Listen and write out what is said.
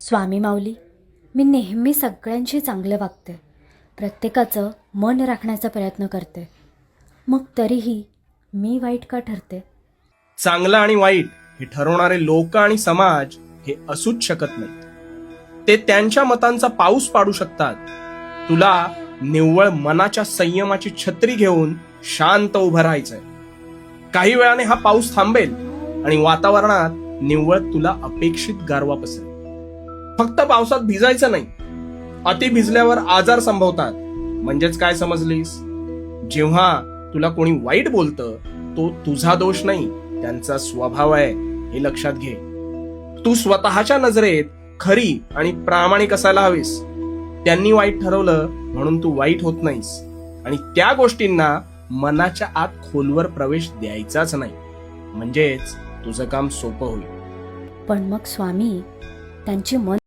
स्वामी माऊली, मी नेहमी सगळ्यांशी चांगलं वागते, प्रत्येकाचं मन राखण्याचा प्रयत्न करते, मग तरीही मी वाईट का ठरते? चांगलं आणि वाईट हे ठरवणारे लोक आणि समाज हे असूच शकत नाहीत. ते त्यांच्या मतांचा पाऊस पाडू शकतात. तुला निव्वळ मनाच्या संयमाची छत्री घेऊन शांत उभं राहायचंय. काही वेळाने हा पाऊस थांबेल आणि वातावरणात निव्वळ तुला अपेक्षित गारवा पसरेल. फक्त पावसात भिजायचं नाही. अति भिजल्यावर आजार संभवतात. म्हणजेच काय समजलीस? जेव्हा तुला कोणी वाईट बोलतं, तो तुझा दोष नाही, त्यांचा स्वभाव आहे, हे लक्षात घे. तू स्वतःच्या नजरेत खरी आणि प्रामाणिक असायला हवीस. त्यांनी वाईट ठरवलं म्हणून तू वाईट होत नाहीस, आणि त्या गोष्टींना मनाच्या आत खोलवर प्रवेश द्यायचाच नाही. म्हणजेच तुझं काम सोपं होईल. पण मग स्वामी, त्यांची मन